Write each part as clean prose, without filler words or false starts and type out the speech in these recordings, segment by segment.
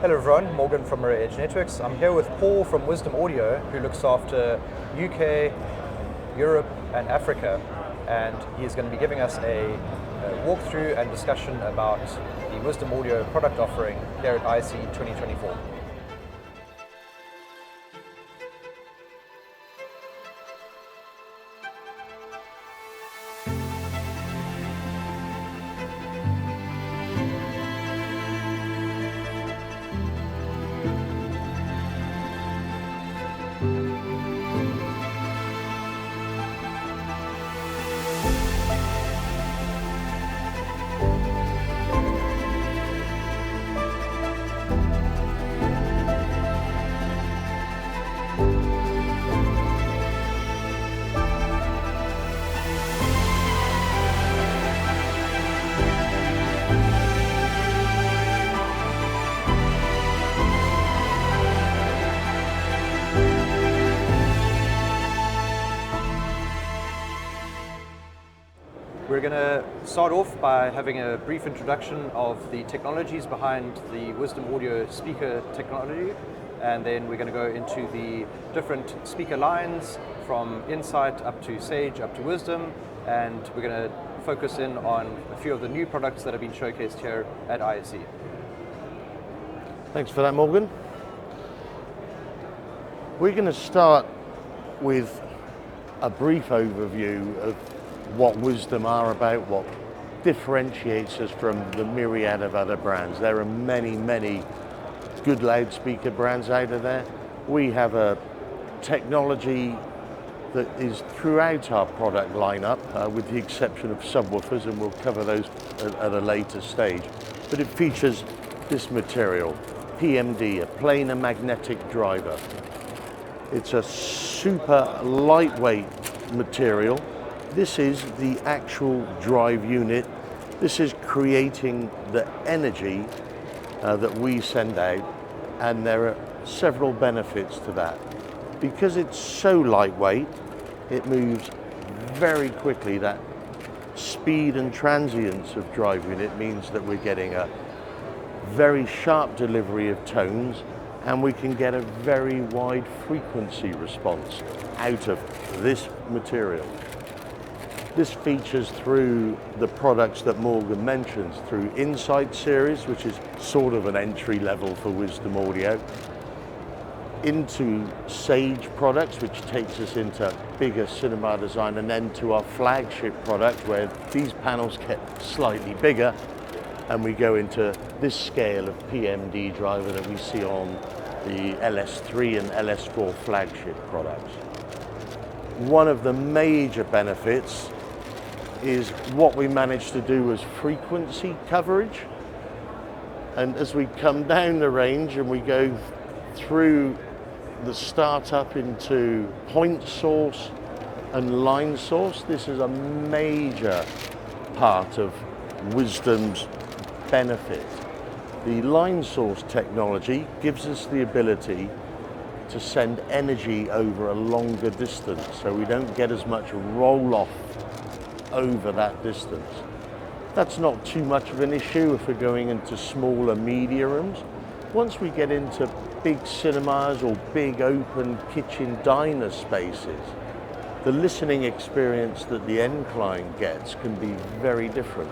Hello everyone, Morgan from Mirror Edge Networks. I'm here with Paul from Wisdom Audio, who looks after UK, Europe and Africa, and he's going to be giving us a walkthrough and discussion about the Wisdom Audio product offering here at ISE 2024. We're going to start off by having a brief introduction of the technologies behind the Wisdom Audio speaker technology, and then we're going to go into the different speaker lines from Insight up to Sage up to Wisdom, and we're going to focus in on a few of the new products that have been showcased here at ISE. Thanks for that, Morgan. We're going to start with a brief overview of what Wisdom are about, what differentiates us from the myriad of other brands. There are many, many good loudspeaker brands out of there. We have a technology that is throughout our product lineup, with the exception of subwoofers, and we'll cover those at a later stage. But it features this material, PMD, a planar magnetic driver. It's a super lightweight material. This is the actual drive unit. This is creating the energy that we send out, and there are several benefits to that. Because it's so lightweight, it moves very quickly. That speed and transience of drive unit means that we're getting a very sharp delivery of tones, and we can get a very wide frequency response out of this material. This features through the products that Morgan mentions, through Insight series, which is sort of an entry level for Wisdom Audio, into Sage products, which takes us into bigger cinema design, and then to our flagship product, where these panels get slightly bigger, and we go into this scale of PMD driver that we see on the LS3 and LS4 flagship products. One of the major benefits is what we managed to do was frequency coverage. And as we come down the range and we go through the startup into point source and line source, this is a major part of Wisdom's benefit. The line source technology gives us the ability to send energy over a longer distance, so we don't get as much roll off over that distance. That's not too much of an issue if we're going into smaller media rooms. Once we get into big cinemas or big open kitchen diner spaces, the listening experience that the end client gets can be very different.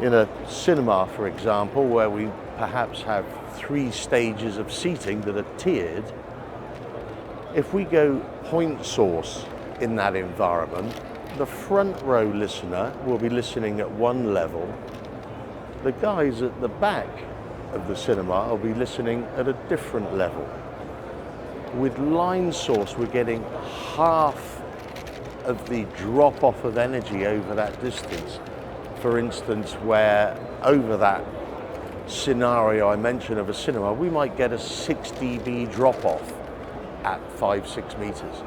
In a cinema, for example, where we perhaps have 3 stages of seating that are tiered, if we go point source in that environment, the front row listener will be listening at one level. The guys at the back of the cinema will be listening at a different level. With line source, we're getting half of the drop off of energy over that distance. For instance, where over that scenario I mentioned of a cinema, we might get a 6 dB drop off at 5-6 meters.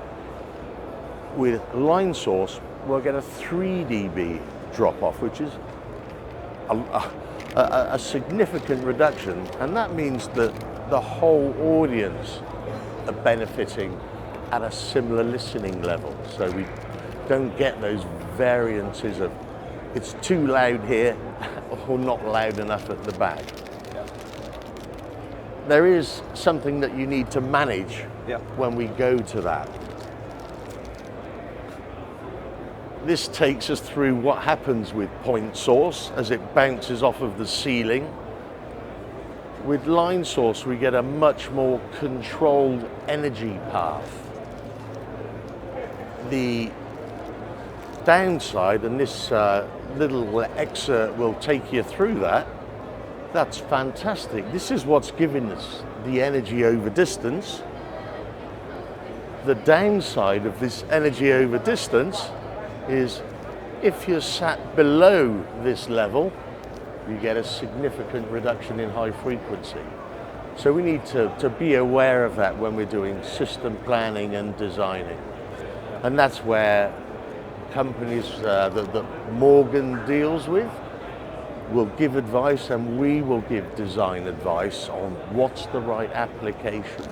With line source, we'll get a 3 dB drop off, which is a significant reduction, and that means that the whole audience are benefiting at a similar listening level. So we don't get those variances of it's too loud here or not loud enough at the back. there is something that you need to manage when we go to that. This takes us through what happens with point source as it bounces off of the ceiling. With line source, we get a much more controlled energy path. The downside, and this little excerpt will take you through that, that's fantastic. This is what's giving us the energy over distance. The downside of this energy over distance is if you're sat below this level, you get a significant reduction in high frequency. So we need to be aware of that when we're doing system planning and designing. And that's where companies that Morgan deals with will give advice, and we will give design advice on what's the right application.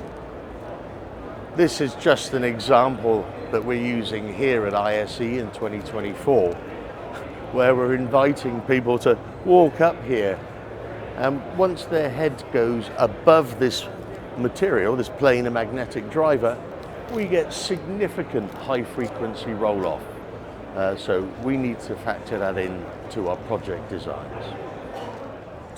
This is just an example that we're using here at ISE in 2024, where we're inviting people to walk up here, and once their head goes above this material, this planar magnetic driver, we get significant high frequency roll off. So we need to factor that in to our project designs.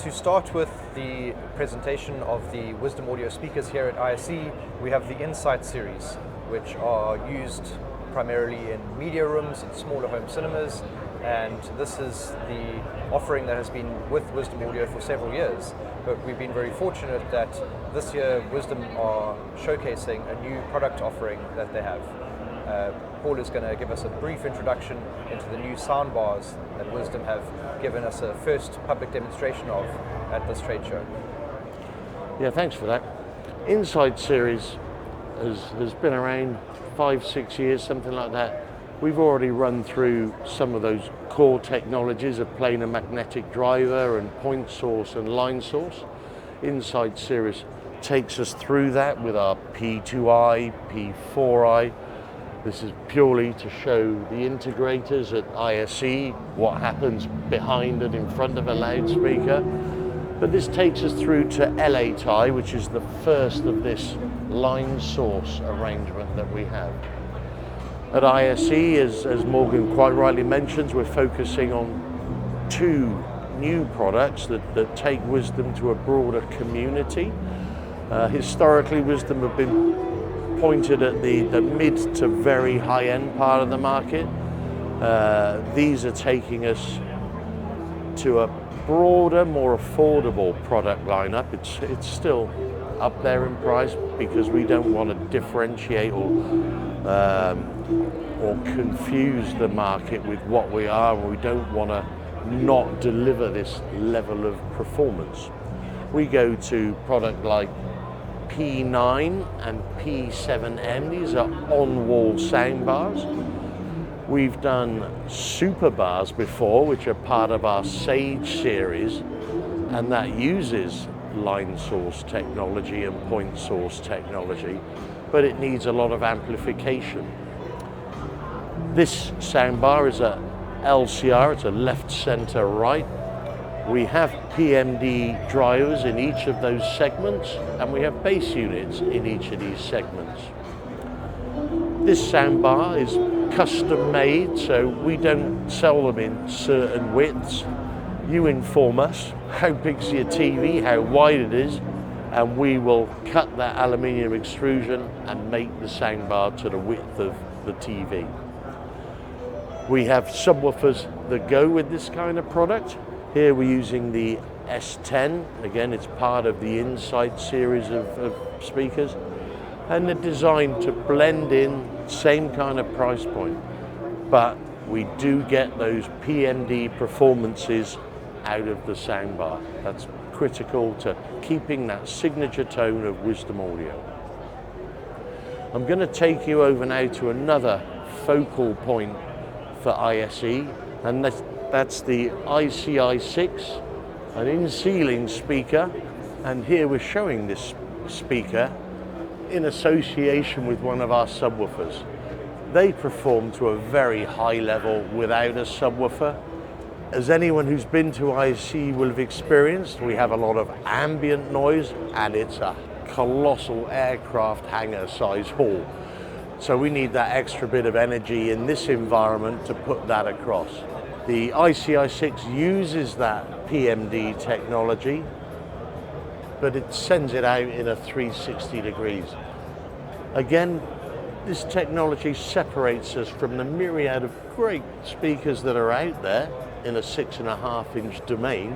To start with the presentation of the Wisdom Audio speakers here at ISE, we have the Insight series, which are used primarily in media rooms and smaller home cinemas, and this is the offering that has been with Wisdom Audio for several years. But we've been very fortunate that this year Wisdom are showcasing a new product offering that they have. Paul is going to give us a brief introduction into the new soundbars that Wisdom have given us a first public demonstration of at this trade show. Yeah, thanks for that. Insight series has been around 5-6 years, something like that. We've already run through some of those core technologies of planar magnetic driver and point source and line source. Insight series takes us through that with our P2i, P4i. This is purely to show the integrators at ISE what happens behind and in front of a loudspeaker. But this takes us through to LA-TI, which is the first of this line source arrangement that we have. At ISE, as Morgan quite rightly mentions, we're focusing on 2 new products that take Wisdom to a broader community. Historically, Wisdom have been pointed at the mid to very high-end part of the market. These are taking us to a broader, more affordable product lineup. It's still up there in price because we don't want to differentiate or confuse the market with what we are, and we don't want to not deliver this level of performance. We go to product like P9 and P7M. These are on-wall soundbars. We've done super bars before, which are part of our Sage series, and that uses line source technology and point source technology, but it needs a lot of amplification. This soundbar is a LCR, it's a left, center, right. We have PMD drivers in each of those segments, and we have bass units in each of these segments. This soundbar is custom made, so we don't sell them in certain widths. You inform us how big's your TV, how wide it is, and we will cut that aluminium extrusion and make the soundbar to the width of the TV. We have subwoofers that go with this kind of product. Here we're using the S10. Again, it's part of the Insight series of speakers, and they're designed to blend in, same kind of price point, but we do get those PMD performances out of the soundbar. That's critical to keeping that signature tone of Wisdom Audio. I'm going to take you over now to another focal point for ISE, and that's the ICI6, an in-ceiling speaker, and here we're showing this speaker in association with one of our subwoofers. They perform to a very high level without a subwoofer, As anyone who's been to ISE will have experienced, we have a lot of ambient noise, and it's a colossal aircraft hangar size hall. So we need that extra bit of energy in this environment to put that across. The ICI6 uses that PMD technology, but it sends it out in a 360 degrees. Again, this technology separates us from the myriad of great speakers that are out there in a 6.5-inch domain,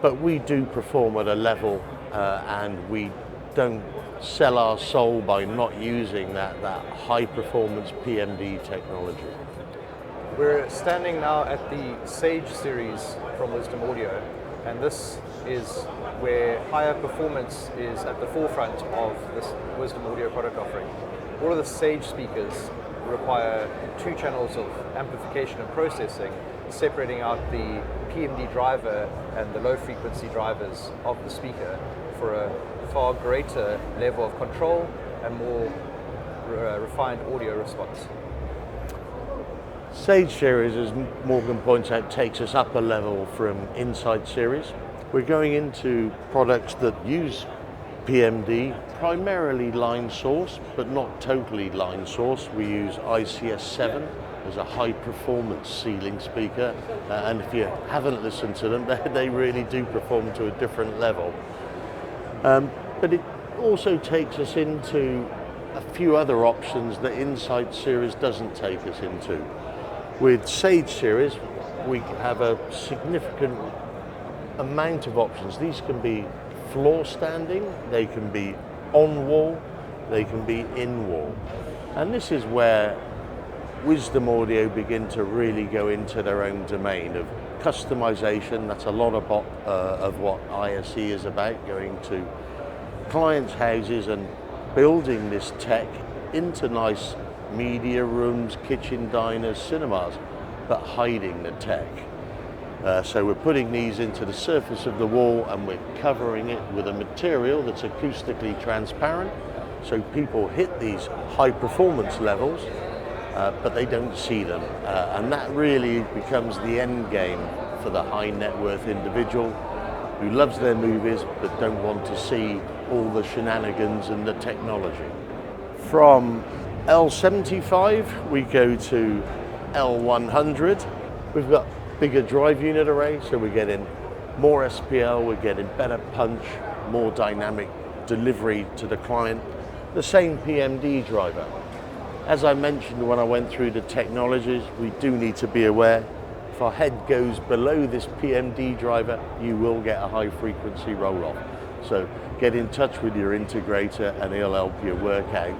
but we do perform at a level and we don't sell our soul by not using that high performance PMD technology. We're standing now at the Sage series from Wisdom Audio, and this is where higher performance is at the forefront of this Wisdom Audio product offering. All of the Sage speakers require 2 channels of amplification and processing, separating out the PMD driver and the low frequency drivers of the speaker for a far greater level of control and more refined audio response. Sage series, as Morgan points out, takes us up a level from Insight series. We're going into products that use PMD, primarily line source, but not totally line source. We use ICS7 as a high performance ceiling speaker, and if you haven't listened to them, they really do perform to a different level. But it also takes us into a few other options that Insight series doesn't take us into. With Sage series, we have a significant amount of options. These can be floor standing, they can be on wall, they can be in wall. And this is where Wisdom Audio begin to really go into their own domain of customization. That's a lot of what ISE is about, going to clients' houses and building this tech into nice media rooms, kitchen diners, cinemas, but hiding the tech. So we're putting these into the surface of the wall and we're covering it with a material that's acoustically transparent, so people hit these high performance levels, but they don't see them. And that really becomes the end game for the high net worth individual who loves their movies but don't want to see all the shenanigans and the technology. From L75 we go to L100. We've got bigger drive unit array, so we're getting more SPL, we're getting better punch, more dynamic delivery to the client. The same PMD driver. As I mentioned when I went through the technologies, we do need to be aware if our head goes below this PMD driver, you will get a high frequency roll off. So get in touch with your integrator and he'll help you work out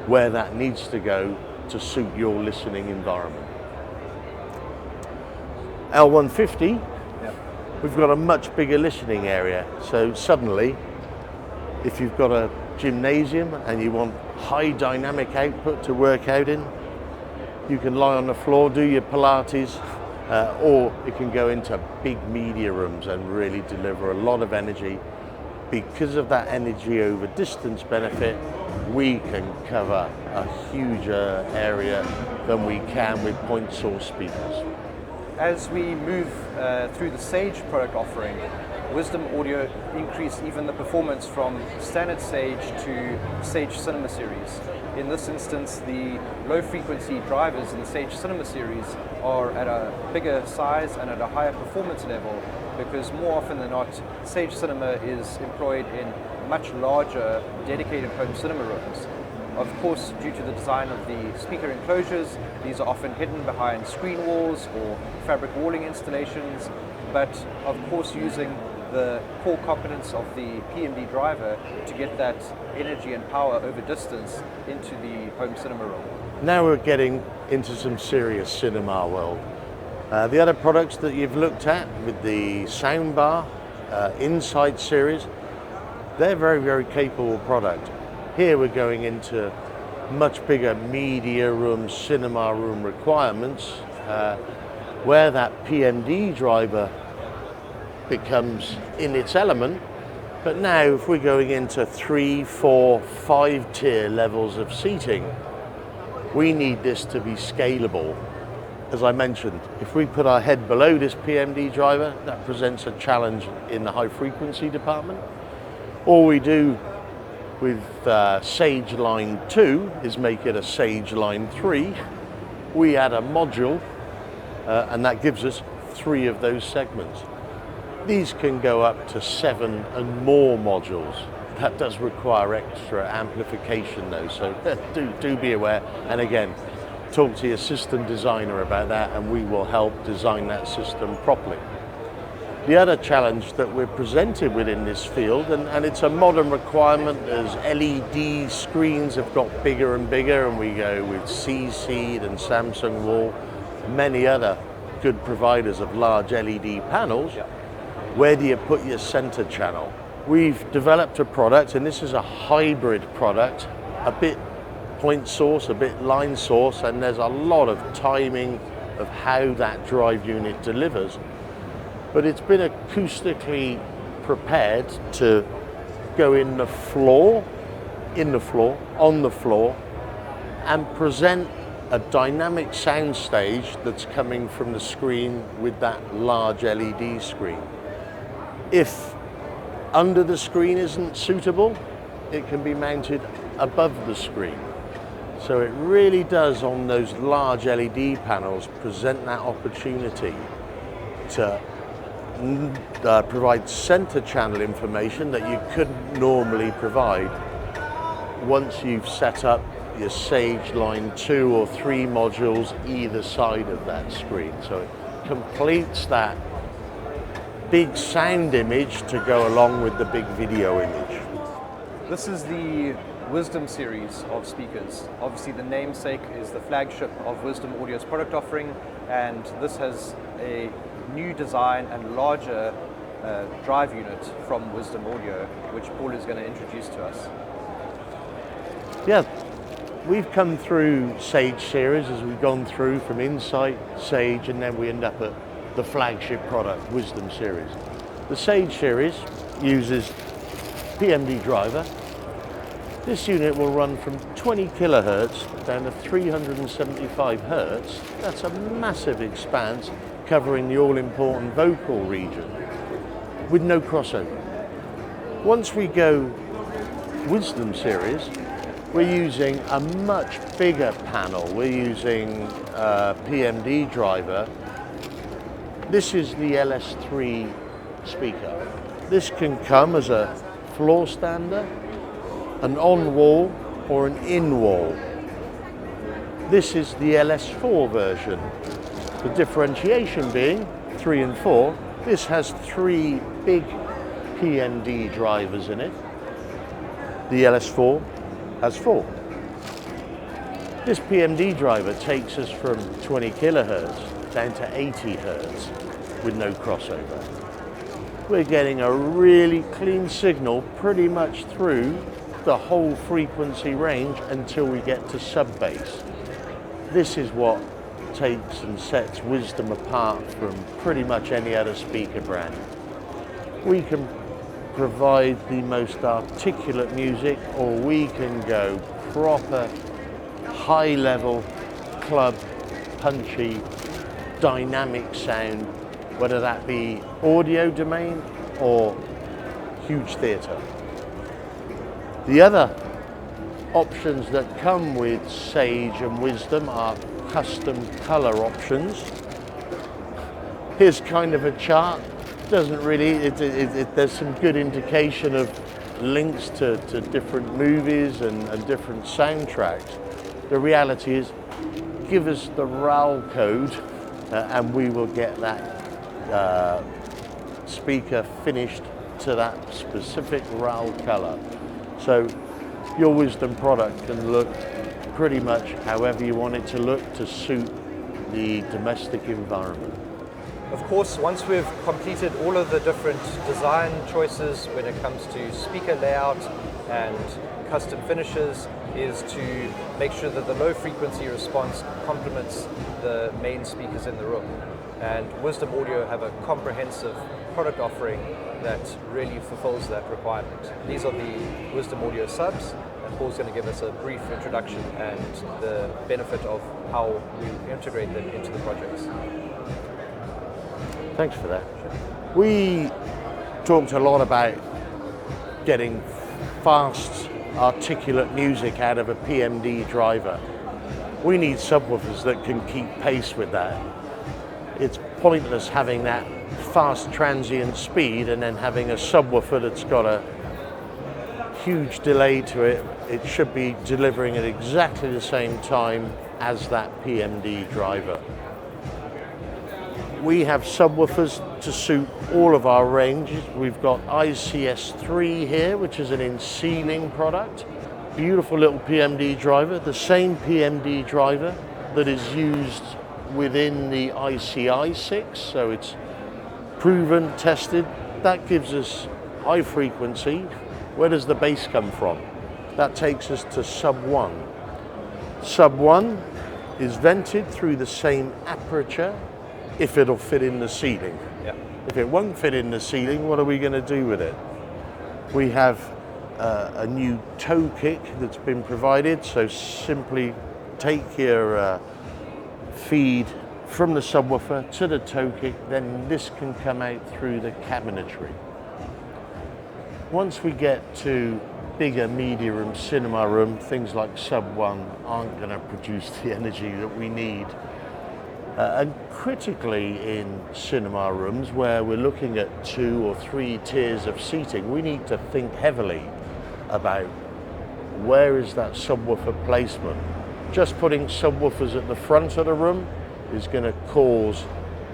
where that needs to go to suit your listening environment. L150, we've got a much bigger listening area. So suddenly, if you've got a gymnasium and you want high dynamic output to work out in, you can lie on the floor, do your Pilates, or it can go into big media rooms and really deliver a lot of energy. Because of that energy over distance benefit, we can cover a huger area than we can with point source speakers. As we move through the Sage product offering, Wisdom Audio increased even the performance from standard Sage to Sage Cinema series. In this instance, the low frequency drivers in the Sage Cinema series are at a bigger size and at a higher performance level, because more often than not, Sage Cinema is employed in much larger dedicated home cinema rooms. Of course, due to the design of the speaker enclosures, these are often hidden behind screen walls or fabric walling installations, but of course using the core competence of the PMD driver to get that energy and power over distance into the home cinema room. Now we're getting into some serious cinema world. The other products that you've looked at with the soundbar, Insight series, they're very, very capable product. Here we're going into much bigger media room, cinema room requirements, where that PMD driver becomes in its element. But now if we're going into 3, 4, 5 tier levels of seating, we need this to be scalable. as I mentioned, if we put our head below this PMD driver, that presents a challenge in the high frequency department. All we do with Sage Line 2 is make it a Sage Line 3. We add a module and that gives us 3 of those segments. These can go up to 7 and more modules. That does require extra amplification though, so do be aware. And again, talk to your system designer about that and we will help design that system properly. The other challenge that we're presented with in this field, and it's a modern requirement as LED screens have got bigger and bigger, and we go with CC and Samsung Wall, many other good providers of large LED panels. Where do you put your center channel? We've developed a product, and this is a hybrid product, a bit point source, a bit line source, and there's a lot of timing of how that drive unit delivers. But it's been acoustically prepared to go on the floor, and present a dynamic sound stage that's coming from the screen with that large LED screen. If under the screen isn't suitable, it can be mounted above the screen. So it really does, on those large LED panels, present that opportunity to provide center channel information that you couldn't normally provide once you've set up your Sage Line 2 or 3 modules either side of that screen. So it completes that big sound image to go along with the big video image. This is the Wisdom series of speakers. Obviously the namesake is the flagship of Wisdom Audio's product offering, and this has a new design and larger drive unit from Wisdom Audio, which Paul is going to introduce to us. Yeah, we've come through Sage series as we've gone through from Insight, Sage, and then we end up at the flagship product, Wisdom series. The Sage series uses PMD driver. This unit will run from 20 kilohertz down to 375 hertz. That's a massive expanse covering the all-important vocal region with no crossover. Once we go Wisdom series, we're using a much bigger panel. We're using PMD driver. This is the LS3 speaker. This can come as a floor stander, an on-wall or an in-wall. This is the LS4 version. The differentiation being 3 and 4. This has 3 big PMD drivers in it. The LS4 has 4. This PMD driver takes us from 20 kilohertz down to 80 hertz with no crossover. We're getting a really clean signal pretty much through the whole frequency range until we get to sub-bass. This is what takes and sets Wisdom apart from pretty much any other speaker brand. We can provide the most articulate music, or we can go proper high-level club, punchy, dynamic sound, whether that be audio domain or huge theatre. The other options that come with Sage and Wisdom are custom color options. Here's kind of a chart. Doesn't really, there's some good indication of links to different movies and different soundtracks. The reality is, give us the RAL code and we will get that speaker finished to that specific RAL color. So your Wisdom product can look pretty much however you want it to look to suit the domestic environment. Of course, once we've completed all of the different design choices when it comes to speaker layout and custom finishes, is to make sure that the low frequency response complements the main speakers in the room. And Wisdom Audio have a comprehensive product offering that really fulfills that requirement. These are the Wisdom Audio subs, and Paul's going to give us a brief introduction and the benefit of how we integrate them into the projects. Thanks for that. We talked a lot about getting fast, articulate music out of a PMD driver. We need subwoofers that can keep pace with that. It's pointless having that fast transient speed and then having a subwoofer that's got a huge delay to it. It should be delivering at exactly the same time as that PMD driver. We have subwoofers to suit all of our ranges. We've got ISE 3 which is an in-ceiling product. Beautiful little PMD driver, the same PMD driver that is used within the ICI 6, so it's proven, tested. That gives us high frequency. Where does the bass come from? That takes us to sub 1. Sub 1 is vented through the same aperture if it'll fit in the ceiling. Yeah. If it won't fit in the ceiling, what are we going to do with it? We have a new toe kick that's been provided, so simply take your feed from the subwoofer to the toe kick, then this can come out through the cabinetry. Once we get to bigger media room, cinema room, things like sub 1 aren't going to produce the energy that we need. And critically in cinema rooms where we're looking at 2 or 3 tiers of seating, we need to think heavily about where is that subwoofer placement. Just putting subwoofers at the front of the room is going to cause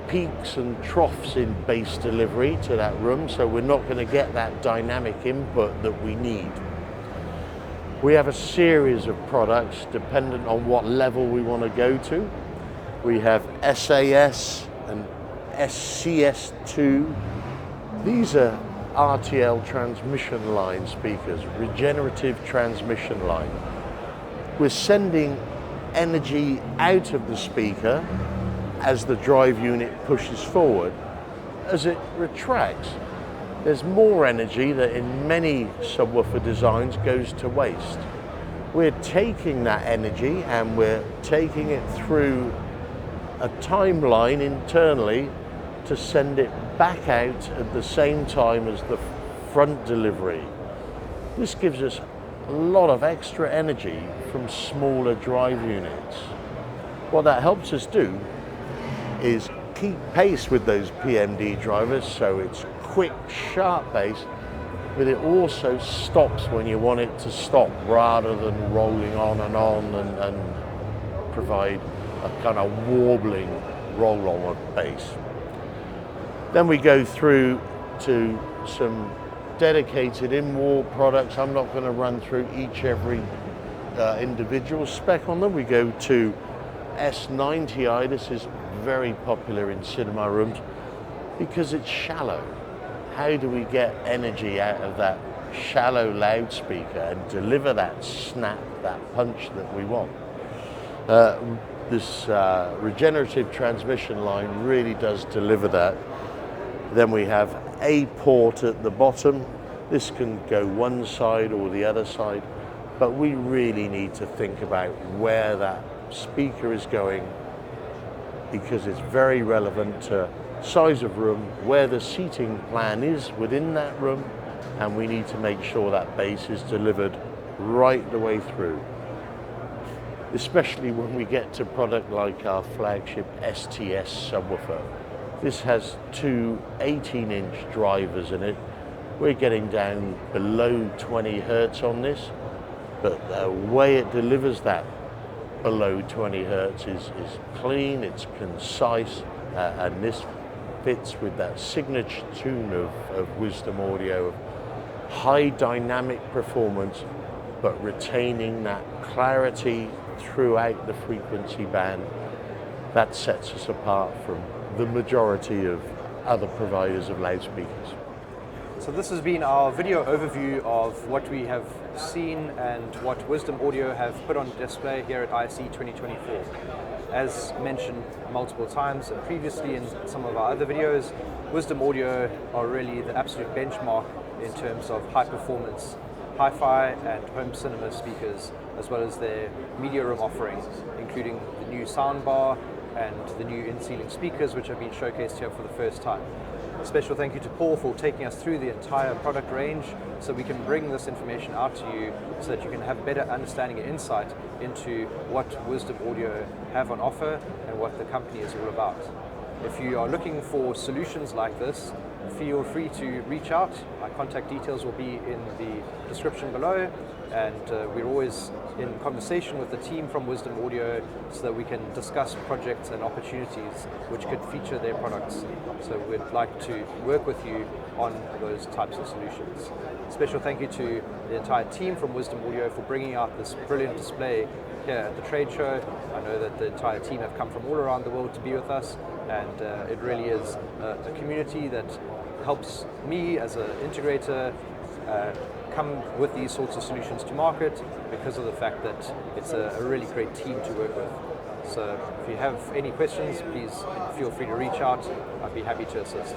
peaks and troughs in bass delivery to that room, so we're not going to get that dynamic input that we need. We have a series of products dependent on what level we want to go to. We have SAS and SCS2. These are RTL transmission line speakers, regenerative transmission line. We're sending energy out of the speaker as the drive unit pushes forward. As it retracts, there's more energy that in many subwoofer designs goes to waste. We're taking that energy and we're taking it through a timeline internally to send it back out at the same time as the front delivery. This gives us a lot of extra energy from smaller drive units. What that helps us do is keep pace with those PMD drivers, so it's quick, sharp bass, but it also stops when you want it to stop rather than rolling on and provide a kind of warbling roll-on of bass. Then we go through to some dedicated in-wall products. I'm not going to run through every individual spec on them. We go to S90i. This is very popular in cinema rooms because it's shallow. How do we get energy out of that shallow loudspeaker and deliver that snap, that punch that we want? This regenerative transmission line really does deliver that. Then we have a port at the bottom. This can go one side or the other side, but we really need to think about where that speaker is going because it's very relevant to size of room, where the seating plan is within that room, and we need to make sure that bass is delivered right the way through. Especially when we get to product like our flagship STS subwoofer. This has 2 18-inch drivers in it. We're getting down below 20 hertz on this, but the way it delivers that below 20 hertz is clean, it's concise, and this fits with that signature tune of Wisdom Audio, of high dynamic performance, but retaining that clarity throughout the frequency band. That sets us apart from the majority of other providers of loudspeakers. So this has been our video overview of what we have seen and what Wisdom Audio have put on display here at ISE 2024. As mentioned multiple times and previously in some of our other videos, Wisdom Audio are really the absolute benchmark in terms of high performance hi-fi and home cinema speakers, as well as their media room offering, including the new soundbar and the new in-ceiling speakers, which have been showcased here for the first time. A special thank you to Paul for taking us through the entire product range so we can bring this information out to you so that you can have better understanding and insight into what Wisdom Audio have on offer and what the company is all about. If you are looking for solutions like this, feel free to reach out. My contact details will be in the description below, and we're always in conversation with the team from Wisdom Audio so that we can discuss projects and opportunities which could feature their products. So we'd like to work with you on those types of solutions. Special thank you to the entire team from Wisdom Audio for bringing out this brilliant display here at the trade show. I know that the entire team have come from all around the world to be with us, and it really is a community that helps me as an integrator come with these sorts of solutions to market because of the fact that it's a really great team to work with. So if you have any questions, please feel free to reach out. I'd be happy to assist.